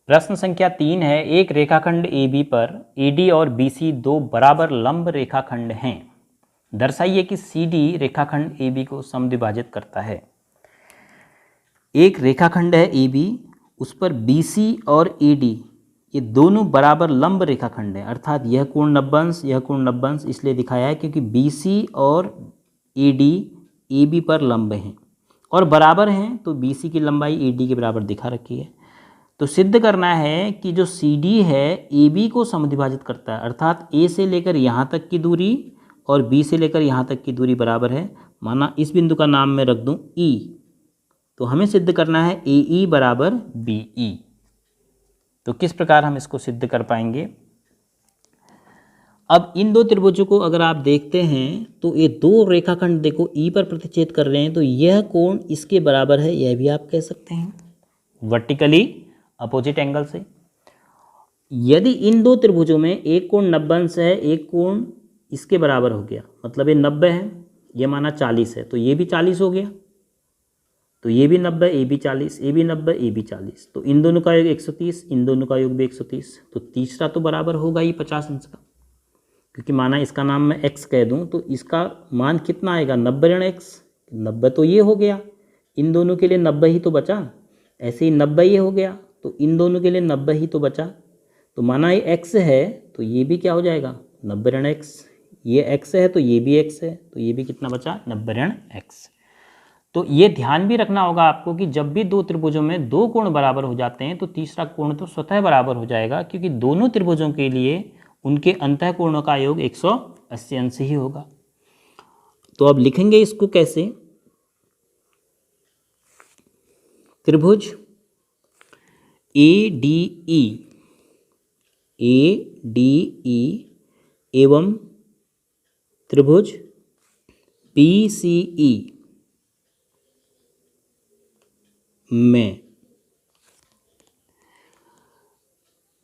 प्रश्न संख्या 3 है, एक रेखाखंड AB पर AD और BC दो बराबर लंब रेखाखंड हैं। दर्शाइए कि CD रेखाखंड AB को समद्विभाजित करता है। एक रेखाखंड है AB, उस पर BC और AD ये दोनों बराबर लंब रेखाखंड हैं, अर्थात यह कोण 90 अंश, यह कोण 90 अंश इसलिए दिखाया है क्योंकि BC और AD AB पर लंब हैं और बराबर हैं, तो BC की लंबाई AD के बराबर दिखा रखी है। तो सिद्ध करना है कि जो CD है AB को समद्विभाजित करता है, अर्थात A से लेकर यहाँ तक की दूरी और B से लेकर यहाँ तक की दूरी बराबर है। माना इस बिंदु का नाम मैं रख दूँ E, तो हमें सिद्ध करना है AE बराबर BE। तो किस प्रकार हम इसको सिद्ध कर पाएंगे? अब इन दो त्रिभुजों को अगर आप देखते हैं तो ये दो रेखाखंड देखो E पर प्रतिच्छेद कर रहे हैं, तो यह कोण इसके बराबर है, यह भी आप कह सकते हैं वर्टिकली अपोजिट एंगल से। यदि इन दो त्रिभुजों में एक कोण 90 अंश है, एक कोण इसके बराबर हो गया, मतलब ये 90 है, ये माना 40 है, तो ये भी 40 हो गया, तो ये भी 90, ये भी 40, ये भी 90, ये भी 40, तो इन दोनों का योग 130, इन दोनों का योग भी 130, तो तीसरा तो बराबर होगा ही 50 अंश का, क्योंकि माना इसका नाम मैं x कह दूं तो इसका मान कितना आएगा 90 ऋण x, 90 तो ये हो गया, इन दोनों के लिए 90 ही तो बचा, ऐसे ही 90 ये हो गया, तो इन दोनों के लिए 90 ही तो बचा, तो माना ये x है तो ये भी क्या हो जाएगा 90 ऋण x, ये x है तो ये भी x है, तो ये भी कितना बचा 90 ऋण x। तो ये ध्यान भी रखना होगा आपको कि जब भी दो त्रिभुजों में दो कोण बराबर हो जाते हैं तो तीसरा कोण तो स्वतः बराबर हो जाएगा, क्योंकि दोनों त्रिभुजों के लिए उनके अंतः कोणों का योग 180 अंश ही होगा। तो अब लिखेंगे इसको कैसे? त्रिभुज ADE एवं त्रिभुज BCE में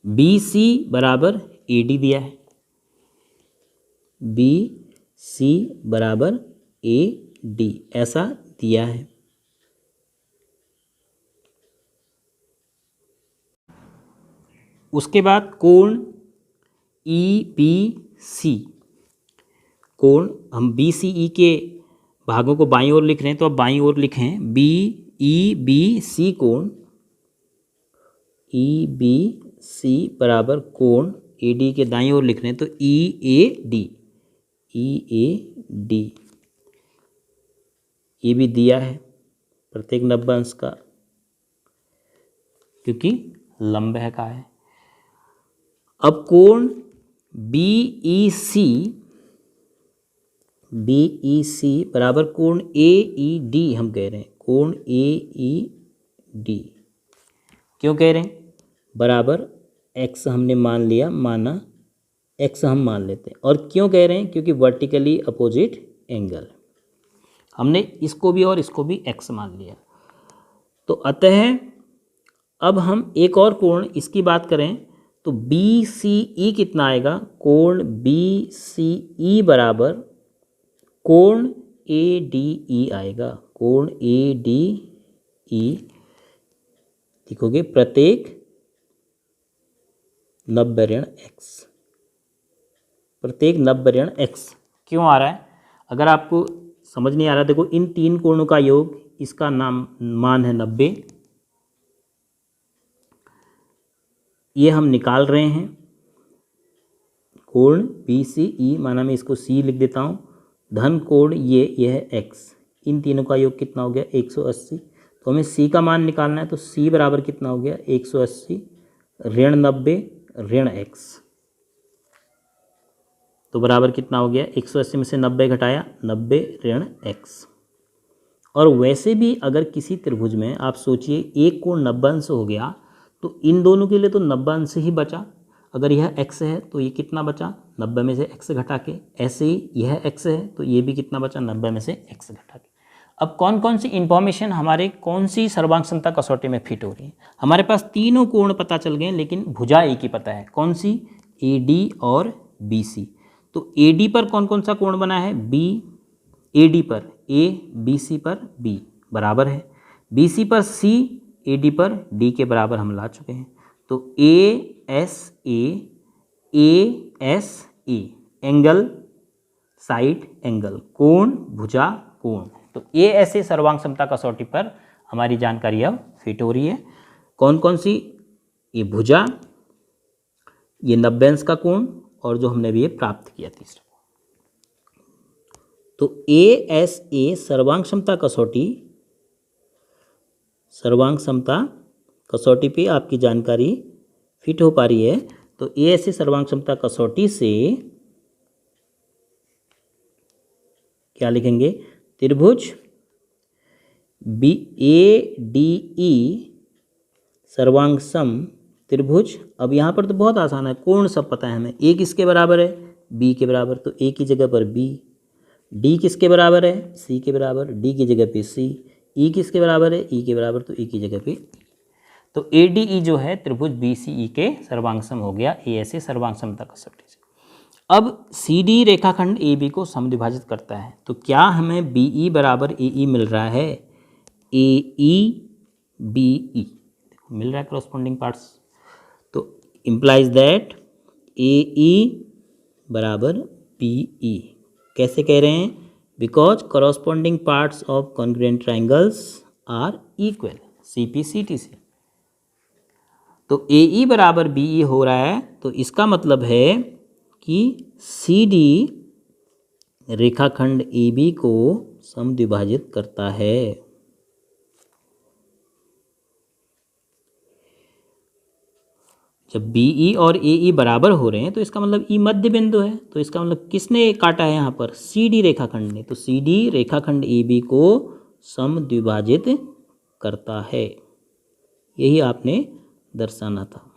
BC बराबर AD दिया है, BC बराबर AD ऐसा दिया है। उसके बाद कोण EBC, कोण हम BCE के भागों को बाईं ओर लिख रहे हैं, तो अब बाईं ओर लिखें BEBC कोण EBC बराबर कोण AD के दाईं ओर लिख रहे हैं तो EAD ये भी दिया है प्रत्येक 90 अंश का, क्योंकि लंब है का है। अब कोण BEC बराबर कोण AED हम कह रहे हैं, कोण AED क्यों कह रहे हैं? बराबर x हमने मान लिया, माना x हम मान लेते हैं, और क्यों कह रहे हैं? क्योंकि वर्टिकली अपोजिट एंगल, हमने इसको भी और इसको भी x मान लिया। तो अतः अब हम एक और कोण इसकी बात करें तो BCE कितना आएगा? कोण BCE बराबर कोण ADE आएगा, कोण ADE लिखोगे प्रत्येक 90 ऋण x, प्रत्येक 90 ऋण x क्यों आ रहा है? अगर आपको समझ नहीं आ रहा, देखो इन तीन कोणों का योग, इसका मान है 90, ये हम निकाल रहे हैं। कोण BCE माना मैं इसको C लिख देता हूँ, धन कोण ये है x, इन तीनों का योग कितना हो गया 180, तो हमें C का मान निकालना है, तो C बराबर कितना हो गया 180 ऋण 90 ऋण x, तो बराबर कितना हो गया 180 में से 90 घटाया 90 ऋण x। और वैसे भी अगर किसी त्रिभुज में आप सोचिए एक कोण 90 अंश हो गया तो इन दोनों के लिए तो 90 अंश ही बचा, अगर यह x है तो ये कितना बचा 90 में से x घटा के, ऐसे ही यह x है तो ये भी कितना बचा 90 में से x घटा के। अब कौन कौन सी इंफॉर्मेशन हमारे कौन सी सर्वांग क्षमता कसौटी में फिट हो रही है? हमारे पास तीनों कोण पता चल गए, लेकिन भुजा एक ही पता है, कौन सी? AD और BC। तो AD पर कौन कौन सा कोण बना है? AD पर A, BC पर B बराबर है, BC पर C, AD पर D के बराबर हम ला चुके हैं। तो तो ASA एंगल, साइड एंगल, कोण, भुजा, कोण। तो ASA सर्वांग समता कसौटी पर हमारी जानकारी अब फिट हो रही है। कौन कौन सी? ये भुजा, ये 90 अंश का कोण, और जो हमने भी ये प्राप्त किया तीसरा। तो ASA सर्वांग समता कसौटी पे आपकी जानकारी फिट हो पा रही है। तो ASA सर्वांग समता कसौटी से क्या लिखेंगे? त्रिभुज ADE सर्वांग सम त्रिभुज। अब यहाँ पर तो बहुत आसान है, कोण सब पता है हमें। A किसके बराबर है? B के बराबर, तो A की जगह पर B। D किसके बराबर है? C के बराबर, D की जगह पे C। E किसके बराबर है? E के बराबर, तो E की जगह पे E। तो ADE जो है त्रिभुज BCE के सर्वांग सम हो गया ASA सर्वांग समता कसौटी से। अब CD रेखाखंड AB को समद्विभाजित करता है, तो क्या हमें BE बराबर AE मिल रहा है? AE BE मिल रहा है करस्पॉन्डिंग पार्ट्स। तो इम्प्लाइज दैट AE बराबर BE। कैसे कह रहे हैं? Because corresponding parts of congruent triangles are equal, CP/CT से। तो AE बराबर BE हो रहा है, तो इसका मतलब है कि CD रेखाखंड AB को समद्विभाजित करता है। जब BE और AE बराबर हो रहे हैं तो इसका मतलब E मध्य बिंदु है। तो इसका मतलब किसने काटा है यहाँ पर? CD रेखाखंड ने। तो CD रेखाखंड AB को समद्विभाजित करता है, यही आपने दर्शाना था।